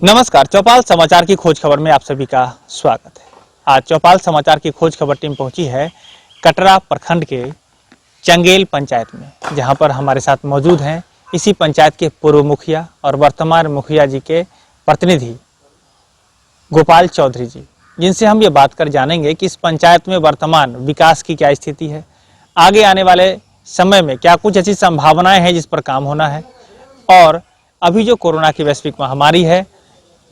नमस्कार, चौपाल समाचार की खोज खबर में आप सभी का स्वागत है। आज चौपाल समाचार की खोज खबर टीम पहुंची है कटरा प्रखंड के चंगेल पंचायत में, जहां पर हमारे साथ मौजूद हैं इसी पंचायत के पूर्व मुखिया और वर्तमान मुखिया जी के प्रतिनिधि गोपाल चौधरी जी, जिनसे हम ये बात कर जानेंगे कि इस पंचायत में वर्तमान विकास की क्या स्थिति है, आगे आने वाले समय में क्या कुछ ऐसी संभावनाएं हैं जिस पर काम होना है, और अभी जो कोरोना की वैश्विक महामारी है,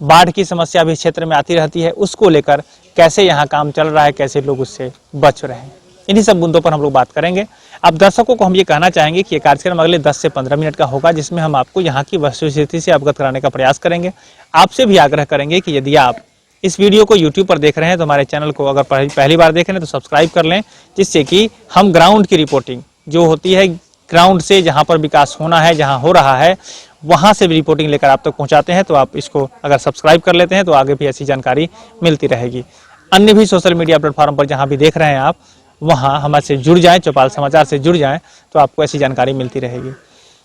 बाढ़ की समस्या भी क्षेत्र में आती रहती है, उसको लेकर कैसे यहाँ काम चल रहा है, कैसे लोग उससे बच रहे हैं, इन्हीं सब मुद्दों पर हम लोग बात करेंगे। अब दर्शकों को हम ये कहना चाहेंगे कि ये कार्यक्रम अगले 10 से 15 मिनट का होगा, जिसमें हम आपको यहाँ की वस्तुस्थिति से अवगत कराने का प्रयास करेंगे। आपसे भी आग्रह करेंगे कि यदि आप इस वीडियो को यूट्यूब पर देख रहे हैं तो हमारे चैनल को अगर पहली बार देख रहे हैं तो सब्सक्राइब कर लें, जिससे कि हम ग्राउंड की रिपोर्टिंग जो होती है, ग्राउंड से जहाँ पर विकास होना है, जहाँ हो रहा है, वहाँ से भी रिपोर्टिंग लेकर आप तक पहुँचाते हैं। तो आप इसको अगर सब्सक्राइब कर लेते हैं तो आगे भी ऐसी जानकारी मिलती रहेगी। अन्य भी सोशल मीडिया प्लेटफॉर्म पर जहाँ भी देख रहे हैं आप, वहाँ हमारे जुड़ जाएं, चौपाल समाचार से जुड़ जाएं, तो आपको ऐसी जानकारी मिलती रहेगी।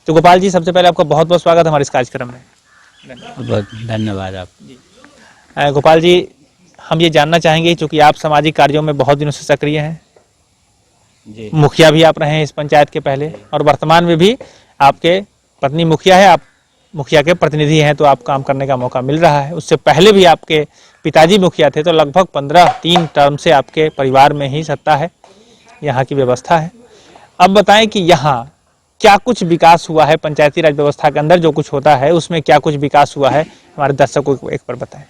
तो गोपाल जी, सबसे पहले आपका बहुत बहुत स्वागत हमारे इस कार्यक्रम में। बहुत धन्यवाद आप जी। गोपाल जी, हम ये जानना चाहेंगे, चूँकि आप सामाजिक कार्यों में बहुत दिनों से सक्रिय हैं, जी, मुखिया भी आप रहे हैं इस पंचायत के पहले, और वर्तमान में भी आपके पत्नी मुखिया है, आप मुखिया के प्रतिनिधि हैं, तो आप काम करने का मौका मिल रहा है। उससे पहले भी आपके पिताजी मुखिया थे, तो लगभग 3 टर्म से आपके परिवार में ही सत्ता है, यहाँ की व्यवस्था है। अब बताएं कि यहाँ क्या कुछ विकास हुआ है, पंचायती राज व्यवस्था के अंदर जो कुछ होता है उसमें क्या कुछ विकास हुआ है, हमारे दर्शकों को एक बार बताएं।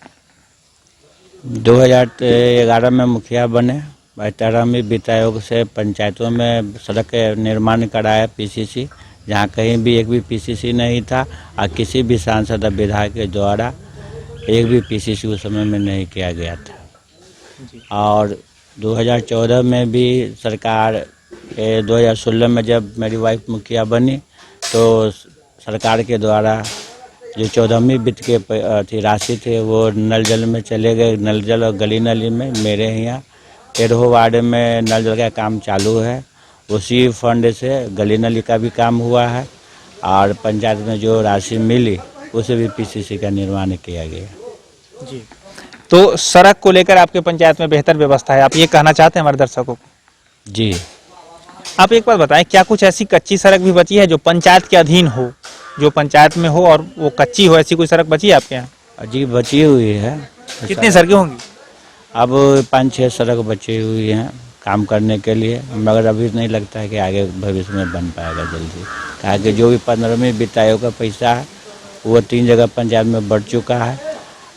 2011 में मुखिया बने, 18 में वित्त आयोग से पंचायतों में सड़क निर्माण कराया, पीसीसी, जहाँ कहीं भी एक भी पीसीसी नहीं था, और किसी भी सांसद विधायक के द्वारा एक भी पीसीसी उस समय में नहीं किया गया था। और 2014 में भी सरकार 2016 में जब मेरी वाइफ मुखिया बनी, तो सरकार के द्वारा जो 14वीं वित्त के राशि थे वो नल जल में चले गए। नल जल और गली नली में मेरे यहाँ 13 वार्ड में नल जल का काम चालू है, उसी फंड से गली नली का भी काम हुआ है, और पंचायत में जो राशि मिली उसे भी पीसीसी का निर्माण किया गया। जी, तो सड़क को लेकर आपके पंचायत में बेहतर व्यवस्था है, आप ये कहना चाहते हैं हमारे दर्शकों को? जी। आप एक बार बताएं, क्या कुछ ऐसी कच्ची सड़क भी बची है जो पंचायत के अधीन हो, जो पंचायत में हो और वो कच्ची हो, ऐसी कोई सड़क बची है आपके यहाँ? जी, बची हुई है। कितनी सड़कें होंगी? अब 5-6 सड़क बची हुई हैं काम करने के लिए, मगर अभी नहीं लगता है कि आगे भविष्य में बन पाएगा जल्दी, कहा कि जो भी 15वीं वित्त आयोग का पैसा है वो 3 जगह पंचायत में बढ़ चुका है,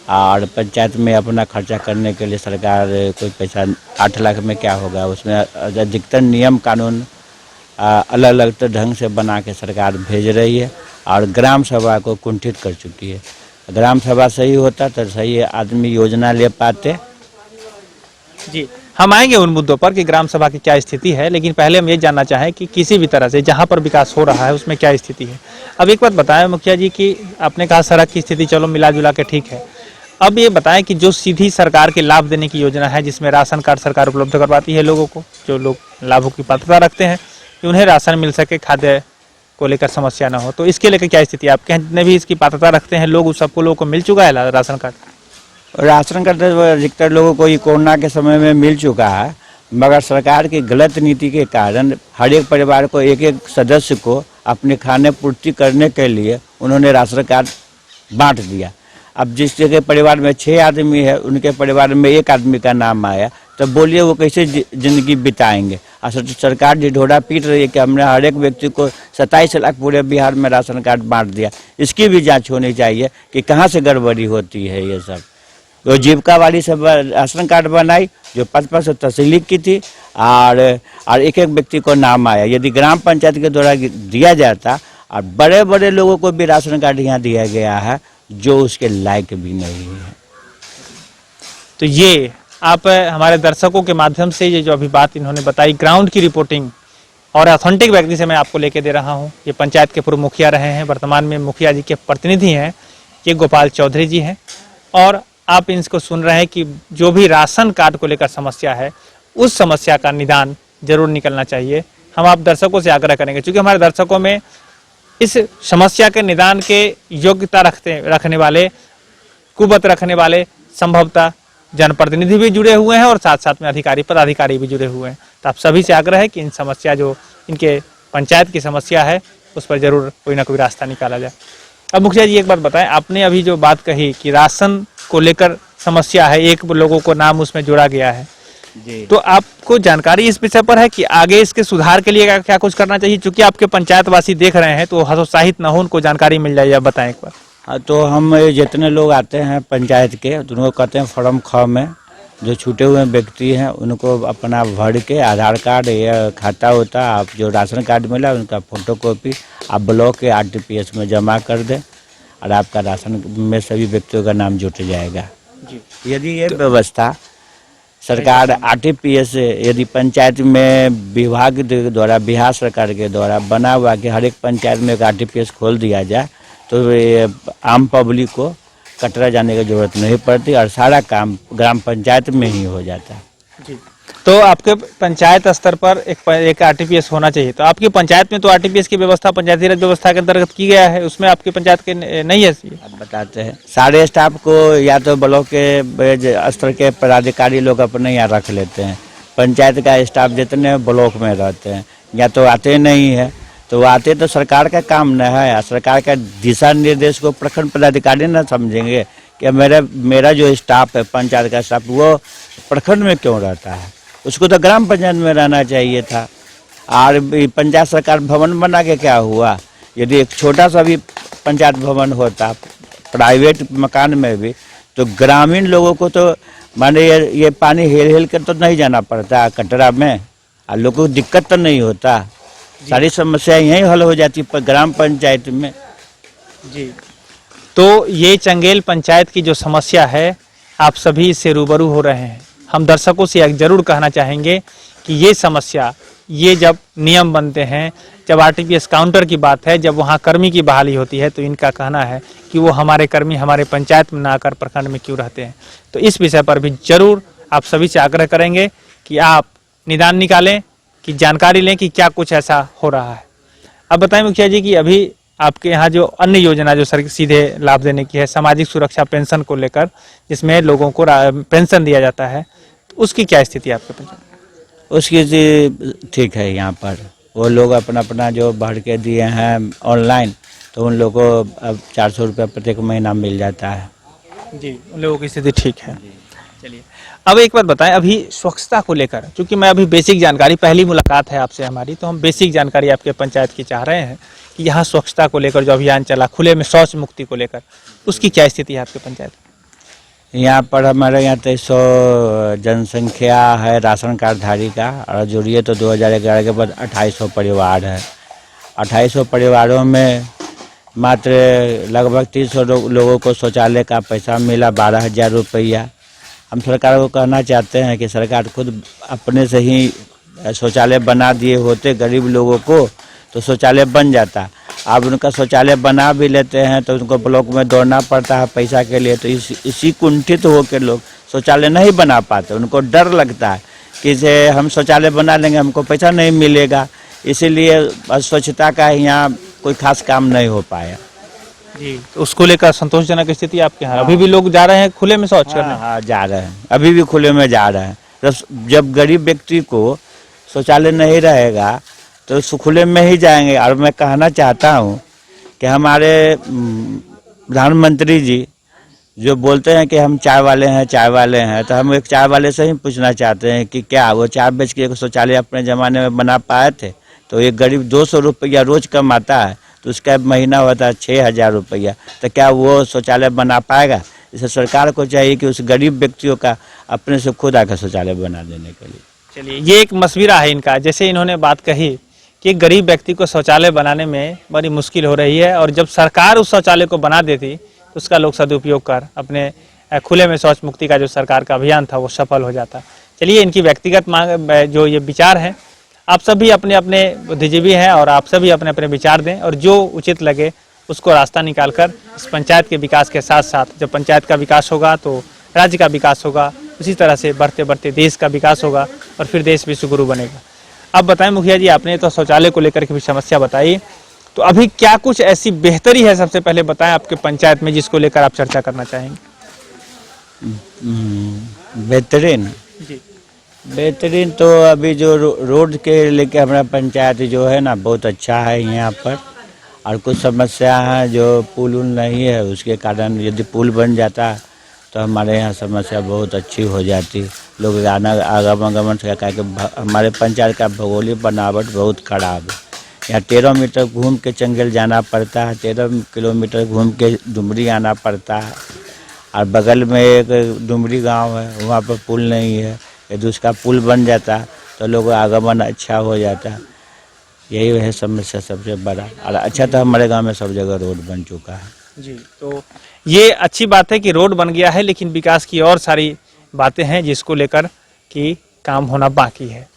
और पंचायत में अपना खर्चा करने के लिए सरकार कोई पैसा 8 लाख में क्या होगा, उसमें अधिकतर नियम कानून अलग अलग ढंग से बना के सरकार भेज रही है, और ग्राम सभा को कुंठित कर चुकी है। ग्राम सभा सही होता तो सही आदमी योजना ले पाते। जी, हम आएंगे उन मुद्दों पर कि ग्राम सभा की क्या स्थिति है, लेकिन पहले हम ये जानना चाहें कि किसी भी तरह से जहाँ पर विकास हो रहा है उसमें क्या स्थिति है। अब एक बात बताएं मुखिया जी कि आपने कहा सड़क की स्थिति चलो मिला जुला के ठीक है, अब ये बताएं कि जो सीधी सरकार के लाभ देने की योजना है, जिसमें राशन कार्ड सरकार उपलब्ध करवाती है लोगों को, जो लोग लाभों की पात्रता रखते हैं कि उन्हें राशन मिल सके, खाद्य को लेकर समस्या ना हो, तो इसके लेकर क्या स्थिति है आपके यहाँ? जितने भी इसकी पात्रता रखते हैं लोग, उस सबको लोगों को मिल चुका है राशन कार्ड? राशन कार्ड अधिकतर लोगों को ये कोरोना के समय में मिल चुका है, मगर सरकार की गलत नीति के कारण हर एक परिवार को एक सदस्य को अपने खाने पूर्ति करने के लिए उन्होंने राशन कार्ड बांट दिया। अब जिस जगह परिवार में 6 आदमी है, उनके परिवार में 1 आदमी का नाम आया, तो बोलिए वो कैसे जिंदगी बिताएंगे। सरकार ढिढोरा पीट रही है कि हमने हर एक व्यक्ति को 27 लाख पूरे बिहार में राशन कार्ड बांट दिया। इसकी भी जांच होनी चाहिए कि कहाँ से गड़बड़ी होती है। ये सब तो जीविका वाली सब राशन कार्ड बनाई जो 5-5 तहसील की थी, और एक व्यक्ति को नाम आया। यदि ग्राम पंचायत के द्वारा दिया जाता, और बड़े बड़े लोगों को भी राशन कार्ड यहाँ दिया गया है जो उसके लायक भी नहीं है। तो ये आप हमारे दर्शकों के माध्यम से ये जो अभी बात इन्होंने बताई, ग्राउंड की रिपोर्टिंग और ऑथेंटिक व्यक्ति से मैं आपको लेके दे रहा हूँ। ये पंचायत के पूर्व मुखिया रहे हैं, वर्तमान में मुखिया जी के प्रतिनिधि हैं, ये गोपाल चौधरी जी हैं, और आप इनको सुन रहे हैं कि जो भी राशन कार्ड को लेकर समस्या है, उस समस्या का निदान जरूर निकलना चाहिए। हम आप दर्शकों से आग्रह करेंगे, क्योंकि हमारे दर्शकों में इस समस्या के निदान के योग्यता रखने वाले कुवत रखने वाले संभवतः जनप्रतिनिधि भी जुड़े हुए हैं और साथ साथ में अधिकारी पदाधिकारी भी जुड़े हुए हैं। तो आप सभी से आग्रह है कि इन समस्या जो इनके पंचायत की समस्या है उस पर जरूर कोई ना कोई रास्ता निकाला जाए। अब मुखिया जी एक बात बताएं, आपने अभी जो बात कही कि राशन को लेकर समस्या है, एक लोगों को नाम उसमें जोड़ा गया है जी। तो आपको जानकारी इस विषय पर है कि आगे इसके सुधार के लिए क्या कुछ करना चाहिए? क्योंकि आपके पंचायत वासी देख रहे हैं तो हतोत्साहित न हो, उनको जानकारी मिल जाए, आप बताएं एक बार। हाँ, तो हम जितने लोग आते हैं पंचायत के तो उनको कहते हैं फॉर्म ख में जो छूटे हुए व्यक्ति हैं उनको अपना भर के आधार कार्ड या खाता होता है, आप जो राशन कार्ड मिला उनका फोटोकॉपी आप ब्लॉक के RTPS में जमा कर दें और आपका राशन में सभी व्यक्तियों का नाम जुट जाएगा जी। यदि ये व्यवस्था सरकार RTPS यदि पंचायत में विभाग द्वारा बिहार सरकार के द्वारा बना हुआ कि हर एक पंचायत में एक RTPS खोल दिया जाए तो ये आम पब्लिक को कटरा जाने की जरूरत नहीं पड़ती और सारा काम ग्राम पंचायत में ही हो जाता है जी। तो आपके पंचायत स्तर पर एक RTPS होना चाहिए। तो आपकी पंचायत में तो RTPS की व्यवस्था पंचायती राज व्यवस्था के अंतर्गत की गया है, उसमें आपकी पंचायत के नहीं है? अब बताते हैं सारे स्टाफ को या तो ब्लॉक के स्तर के पदाधिकारी लोग अपने यहाँ रख लेते हैं, पंचायत का स्टाफ जितने ब्लॉक में रहते हैं या तो आते नहीं है, तो आते तो सरकार का काम न है, सरकार का दिशा निर्देश को प्रखंड पदाधिकारी न समझेंगे कि मेरा जो स्टाफ है पंचायत का स्टाफ वो प्रखंड में क्यों रहता है, उसको तो ग्राम पंचायत में रहना चाहिए था। और पंचायत सरकार भवन बना के क्या हुआ, यदि एक छोटा सा भी पंचायत भवन होता प्राइवेट मकान में भी तो ग्रामीण लोगों को तो माने ये पानी हेल हेल कर तो नहीं जाना पड़ता कटरा में और लोगों को दिक्कत तो नहीं होता, सारी समस्या यहीं हल हो जाती पर ग्राम पंचायत में जी। तो ये चंगेल पंचायत की जो समस्या है आप सभी इससे रूबरू हो रहे हैं। हम दर्शकों से जरूर कहना चाहेंगे कि ये समस्या, ये जब नियम बनते हैं, जब RTPS काउंटर की बात है, जब वहाँ कर्मी की बहाली होती है तो इनका कहना है कि वो हमारे कर्मी हमारे पंचायत में ना आकर प्रखंड में क्यों रहते हैं। तो इस विषय पर भी जरूर आप सभी से आग्रह करेंगे कि आप निदान निकालें, कि जानकारी लें कि क्या कुछ ऐसा हो रहा है। अब बताएं मुखिया जी कि अभी आपके यहाँ जो अन्य योजना जो सर सीधे लाभ देने की है, सामाजिक सुरक्षा पेंशन को लेकर, जिसमें लोगों को पेंशन दिया जाता है, तो उसकी क्या स्थिति है आपके पंचायत? उसकी ठीक है, यहाँ पर वो लोग अपना अपना जो भर के दिए हैं ऑनलाइन तो उन लोगों को अब 400 रुपये प्रत्येक महीना मिल जाता है जी, उन लोगों की स्थिति ठीक है। चलिए अब एक बात बताएं, अभी स्वच्छता को लेकर, क्योंकि मैं अभी बेसिक जानकारी, पहली मुलाकात है आपसे हमारी, तो हम बेसिक जानकारी आपके पंचायत की चाह रहे हैं कि यहाँ स्वच्छता को लेकर जो अभियान चला खुले में शौच मुक्ति को लेकर, उसकी क्या स्थिति है आपके पंचायत? यहाँ पर हमारे यहाँ 2300 जनसंख्या है राशन कार्डधारी का और जोड़िए तो 2011 के बाद 2800 परिवार है। 2800 परिवारों में मात्र लगभग 300 लोगों को शौचालय का पैसा मिला 12,000 रुपया। हम सरकार को कहना चाहते हैं कि सरकार खुद अपने से ही शौचालय बना दिए होते गरीब लोगों को तो शौचालय बन जाता। अब उनका शौचालय बना भी लेते हैं तो उनको ब्लॉक में दौड़ना पड़ता है पैसा के लिए, तो इसी कुंठित होकर लोग शौचालय नहीं बना पाते। उनको डर लगता है कि जे हम शौचालय बना लेंगे हमको पैसा नहीं मिलेगा, इसीलिए स्वच्छता का यहाँ कोई खास काम नहीं हो पाया जी। तो उसको लेकर संतोषजनक स्थिति आपके यहाँ? अभी भी लोग जा रहे हैं खुले में शौच करने? हाँ, जा रहे हैं, अभी भी खुले में जा रहे हैं। तो जब गरीब व्यक्ति को शौचालय नहीं रहेगा तो खुले में ही जाएंगे। और मैं कहना चाहता हूँ कि हमारे प्रधानमंत्री जी जो बोलते हैं कि हम चाय वाले हैं, तो हम एक चाय वाले से ही पूछना चाहते हैं कि क्या वो चाय बेच के एक शौचालय अपने ज़माने में बना पाए थे? तो एक गरीब 200 रुपया रोज़ कमाता है तो उसका महीना होता है 6,000 रुपया, तो क्या वो शौचालय बना पाएगा? इसे सरकार को चाहिए कि उस गरीब व्यक्तियों का अपने से खुद आकर शौचालय बना देने के लिए। चलिए, ये एक मशविरा है इनका, जैसे इन्होंने बात कही कि गरीब व्यक्ति को शौचालय बनाने में बड़ी मुश्किल हो रही है और जब सरकार उस शौचालय को बना देती तो उसका लोग सदुपयोग कर अपने खुले में शौच मुक्ति का जो सरकार का अभियान था वो सफल हो जाता। चलिए, इनकी व्यक्तिगत मांग जो ये विचार हैं, आप सभी अपने अपने बुद्धिजीवी हैं और आप सभी अपने अपने विचार दें और जो उचित लगे उसको रास्ता निकाल कर इस पंचायत के विकास के साथ साथ, जब पंचायत का विकास होगा तो राज्य का विकास होगा, उसी तरह से बढ़ते बढ़ते देश का विकास होगा और फिर देश भी सुगुरु बनेगा। अब बताएं मुखिया जी, आपने तो शौचालय को लेकर के भी समस्या बताई, तो अभी क्या कुछ ऐसी बेहतरी है सबसे पहले बताएं आपके पंचायत में जिसको लेकर आप चर्चा करना चाहेंगे? बेहतरीन जी बेहतरीन तो अभी जो रोड के लेके हमारा पंचायत जो है ना बहुत अच्छा है यहाँ पर। और कुछ समस्या है जो पुल उल नहीं है, उसके कारण यदि पुल बन जाता तो हमारे यहाँ समस्या बहुत अच्छी हो जाती। लोग आना आगमन से कहा कि हमारे पंचायत का भौगोलिक बनावट बहुत खराब है। यहाँ 13 मीटर घूम के चंगेल जाना पड़ता है, 13 किलोमीटर घूम के डुमरी आना पड़ता है। और बगल में एक डुमरी गांव है, वहाँ पर पुल नहीं है। यदि उसका पुल बन जाता तो लोगों का आगमन अच्छा हो जाता। यही है समस्या सबसे बड़ा। और अच्छा तो हमारे गांव में सब जगह रोड बन चुका है। जी। तो ये अच्छी बात है कि रोड बन गया है, लेकिन विकास की और सारी बातें हैं जिसको लेकर कि काम होना बाकी है।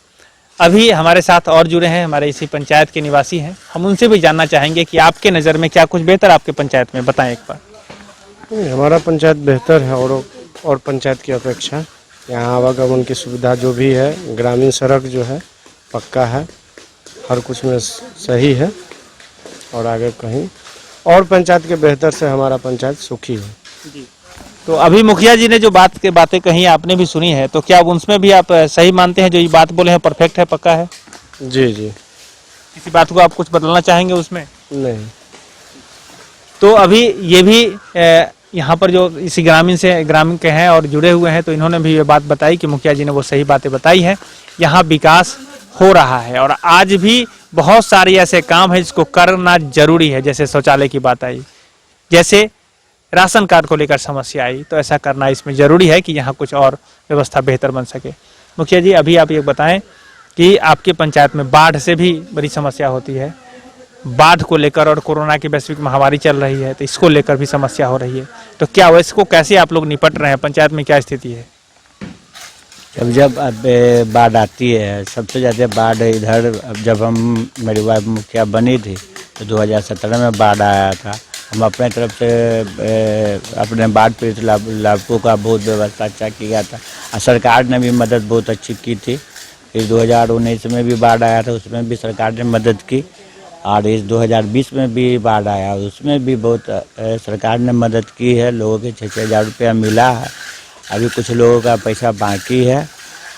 अभी हमारे साथ और जुड़े हैं, हमारे इसी पंचायत के निवासी हैं। हम उनसे भी जानना चाहेंगे कि आपके नज़र में क्या कुछ बेहतर आपके पंचायत में, बताएं एक बार। हमारा पंचायत बेहतर है और पंचायत की अपेक्षा। यहाँ आवागमन की सुविधा जो भी है, ग्रामीण सड़क जो है पक्का है, हर कुछ में सही है। और आगे कहीं और पंचायत के बेहतर से हमारा पंचायत सुखी है। जी। तो अभी मुखिया जी ने जो बातें कही आपने भी सुनी है, तो क्या उसमें भी आप सही मानते हैं, जो ये बात बोले हैं परफेक्ट है, पक्का है? जी जी। किसी बात को आप कुछ बदलना चाहेंगे उसमें? नहीं। तो अभी ये भी यहाँ पर जो इसी ग्रामीण के हैं और जुड़े हुए हैं, तो इन्होंने भी ये बात बताई कि मुखिया जी ने वो सही बातें बताई है। यहाँ विकास हो रहा है और आज भी बहुत सारे ऐसे काम है जिसको करना जरूरी है। जैसे शौचालय की बात आई, जैसे राशन कार्ड को लेकर समस्या आई, तो ऐसा करना इसमें जरूरी है कि यहाँ कुछ और व्यवस्था बेहतर बन सके। मुखिया जी, अभी आप ये बताएं कि आपके पंचायत में बाढ़ से भी बड़ी समस्या होती है। बाढ़ को लेकर और कोरोना की वैश्विक महामारी चल रही है, तो इसको लेकर भी समस्या हो रही है। तो क्या इसको कैसे आप लोग निपट रहे हैं? पंचायत में क्या स्थिति है? जब अब बाढ़ आती है, सबसे ज़्यादा बाढ़ इधर, अब जब हम मेरी वाइफ मुखिया बनी थी तो 2017 में बाढ़ आया था। हम अपने तरफ से अपने बाढ़ पीड़ित लाभुकों का बहुत व्यवस्था अच्छा किया था और सरकार ने भी मदद बहुत अच्छी की थी। फिर 2019 में भी बाढ़ आया था, उसमें भी सरकार ने मदद की। और इस 2020 में भी बाढ़ आया, उसमें भी बहुत सरकार ने मदद की है। लोगों के 6-6 हज़ार रुपया मिला है। अभी कुछ लोगों का पैसा बाकी है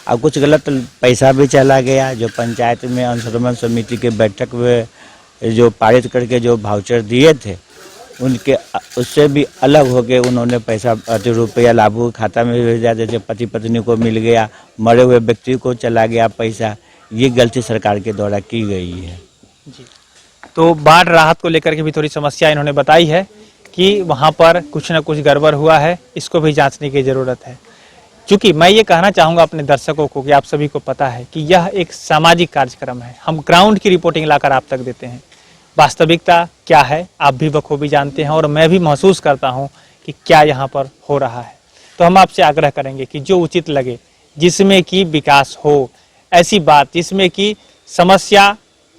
और कुछ गलत पैसा भी चला गया, जो पंचायत में अनुश्रवण समिति के बैठक में जो पारित करके जो वाउचर दिए थे, उनके उससे भी अलग हो गए। उन्होंने पैसा रुपया लाभुक खाता में भेजा, जैसे पति पत्नी को मिल गया, मरे हुए व्यक्ति को चला गया पैसा। ये गलती सरकार के द्वारा की गई है। जी। तो बाढ़ राहत को लेकर के भी थोड़ी समस्या इन्होंने बताई है कि वहाँ पर कुछ न कुछ गड़बड़ हुआ है, इसको भी जांचने की ज़रूरत है। क्योंकि मैं ये कहना चाहूँगा अपने दर्शकों को कि आप सभी को पता है कि यह एक सामाजिक कार्यक्रम है। हम ग्राउंड की रिपोर्टिंग लाकर आप तक देते हैं। वास्तविकता क्या है आप भी बखूबी जानते हैं और मैं भी महसूस करता हूँ कि क्या यहाँ पर हो रहा है। तो हम आपसे आग्रह करेंगे कि जो उचित लगे, जिसमें कि विकास हो, ऐसी बात जिसमें कि समस्या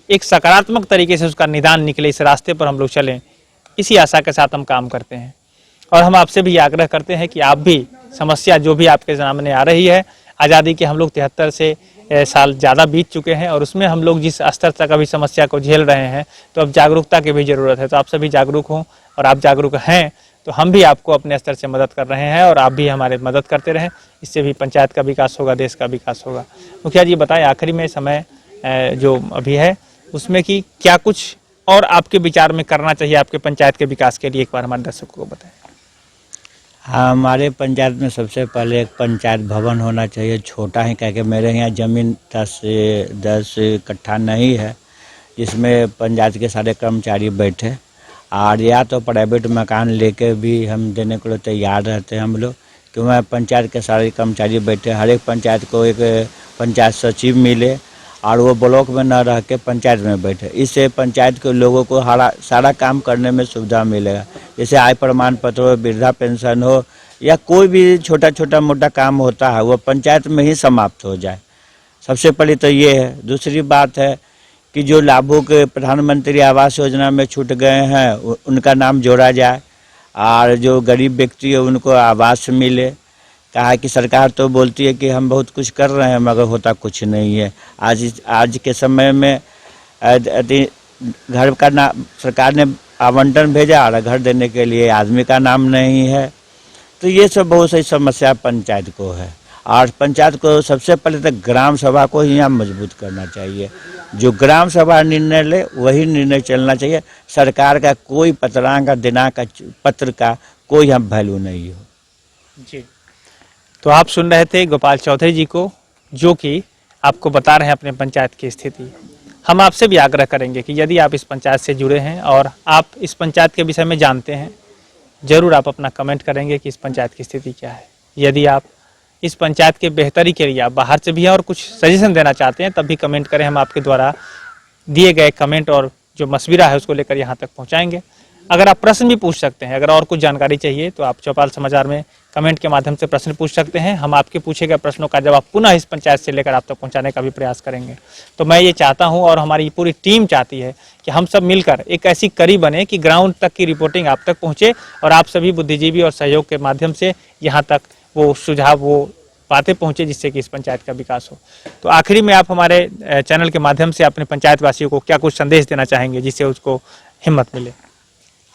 एक सकारात्मक तरीके से उसका निदान निकले, इस रास्ते पर हम लोग चलें, इसी आशा के साथ हम काम करते हैं। और हम आपसे भी आग्रह करते हैं कि आप भी समस्या जो भी आपके सामने आ रही है, आज़ादी के हम लोग 73 से साल ज़्यादा बीत चुके हैं और उसमें हम लोग जिस स्तर तक अभी समस्या को झेल रहे हैं, तो अब जागरूकता की भी ज़रूरत है। तो आप सभी जागरूक हों और आप जागरूक हैं तो हम भी आपको अपने स्तर से मदद कर रहे हैं और आप भी हमारे मदद करते रहें। इससे भी पंचायत का विकास होगा, देश का विकास होगा। मुखिया जी बताएं, आखिरी में समय जो अभी है उसमें कि क्या कुछ और आपके विचार में करना चाहिए आपके पंचायत के विकास के लिए, एक बार हमारे दर्शकों को बताएं। हाँ, हमारे पंचायत में सबसे पहले एक पंचायत भवन होना चाहिए। छोटा है, क्या कि मेरे यहाँ ज़मीन 10 कट्ठा नहीं है जिसमें पंचायत के सारे कर्मचारी बैठे। और या तो प्राइवेट मकान लेके भी हम देने के लिए तैयार रहते हैं हम लोग, क्योंकि पंचायत के सारे कर्मचारी बैठे। हर एक पंचायत को एक पंचायत सचिव मिले और वो ब्लॉक में न रह के पंचायत में बैठे। इससे पंचायत के लोगों को सारा काम करने में सुविधा मिलेगा। जैसे आय प्रमाण पत्र हो, वृद्धा पेंशन हो या कोई भी छोटा मोटा काम होता है, वो पंचायत में ही समाप्त हो जाए। सबसे पहले तो ये है। दूसरी बात है कि जो लाभुक प्रधानमंत्री आवास योजना में छूट गए हैं, उनका नाम जोड़ा जाए और जो गरीब व्यक्ति है उनको आवास मिले। कहा कि सरकार तो बोलती है कि हम बहुत कुछ कर रहे हैं, मगर होता कुछ नहीं है। आज के समय में घर का नाम सरकार ने आवंटन भेजा और घर देने के लिए आदमी का नाम नहीं है। तो ये सब बहुत सारी समस्या पंचायत को है। और पंचायत को सबसे पहले तो ग्राम सभा को ही यहाँ मजबूत करना चाहिए। जो ग्राम सभा निर्णय ले वही निर्णय चलना चाहिए। सरकार का कोई पत्रांक का दिनांक का पत्र का कोई हम वैल्यू नहीं हो। जी, तो आप सुन रहे थे गोपाल चौधरी जी को, जो कि आपको बता रहे हैं अपने पंचायत की स्थिति। हम आपसे भी आग्रह करेंगे कि यदि आप इस पंचायत से जुड़े हैं और आप इस पंचायत के विषय में जानते हैं, जरूर आप अपना कमेंट करेंगे कि इस पंचायत की स्थिति क्या है। यदि आप इस पंचायत के बेहतरी के लिए आप बाहर से भी हैं और कुछ सजेशन देना चाहते हैं, तब भी कमेंट करें। हम आपके द्वारा दिए गए कमेंट और जो मशविरा है उसको लेकर यहाँ तक पहुँचाएंगे। अगर आप प्रश्न भी पूछ सकते हैं, अगर और कुछ जानकारी चाहिए तो आप चौपाल समाचार में कमेंट के माध्यम से प्रश्न पूछ सकते हैं। हम आपके पूछे गए प्रश्नों का जवाब पुनः इस पंचायत से लेकर आप तक पहुंचाने का भी प्रयास करेंगे। तो मैं ये चाहता हूं और हमारी पूरी टीम चाहती है कि हम सब मिलकर एक ऐसी कड़ी बने कि ग्राउंड तक की रिपोर्टिंग आप तक पहुंचे और आप सभी बुद्धिजीवी और सहयोग के माध्यम से यहाँ तक वो सुझाव, वो बातें पहुंचे, जिससे कि इस पंचायत का विकास हो। तो आखिरी में आप हमारे चैनल के माध्यम से अपने पंचायत वासियों को क्या कुछ संदेश देना चाहेंगे जिससे उसको हिम्मत मिले?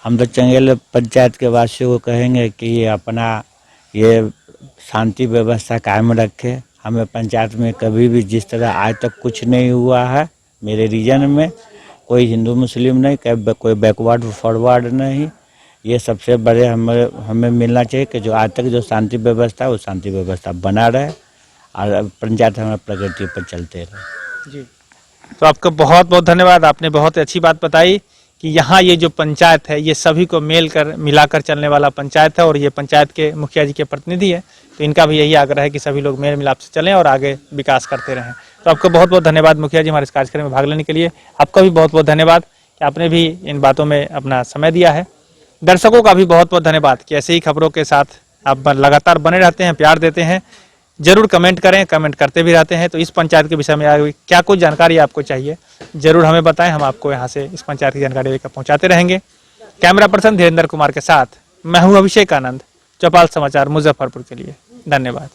हम तो चंगेल पंचायत के वासियों को कहेंगे कि ये अपना ये शांति व्यवस्था कायम रखे। हमें पंचायत में कभी भी जिस तरह आज तक कुछ नहीं हुआ है, मेरे रीजन में कोई हिंदू मुस्लिम नहीं, कोई बैकवर्ड फॉरवर्ड नहीं। ये सबसे बड़े हमें मिलना चाहिए कि जो आज तक जो शांति व्यवस्था है वो शांति व्यवस्था बना रहे और पंचायत हमारा प्रगति पर चलते रहे। जी, तो आपका बहुत बहुत धन्यवाद। आपने बहुत अच्छी बात बताई कि यहाँ ये जो पंचायत है ये सभी को मिलाकर चलने वाला पंचायत है और ये पंचायत के मुखिया जी के प्रतिनिधि है। तो इनका भी यही आग्रह है कि सभी लोग मेल मिलाप से चलें और आगे विकास करते रहें। तो आपको बहुत बहुत धन्यवाद मुखिया जी हमारे इस कार्यक्रम में भाग लेने के लिए। आपका भी बहुत बहुत धन्यवाद कि आपने भी इन बातों में अपना समय दिया है। दर्शकों का भी बहुत बहुत धन्यवाद कि ऐसे ही खबरों के साथ आप लगातार बने रहते हैं, प्यार देते हैं। जरूर कमेंट करें, कमेंट करते भी रहते हैं। तो इस पंचायत के विषय में आगे क्या कुछ जानकारी आपको चाहिए जरूर हमें बताएं, हम आपको यहाँ से इस पंचायत की जानकारी लेकर पहुँचाते रहेंगे। कैमरा पर्सन धीरेन्द्र कुमार के साथ मैं हूँ अभिषेक आनंद, चौपाल समाचार मुजफ्फरपुर के लिए। धन्यवाद।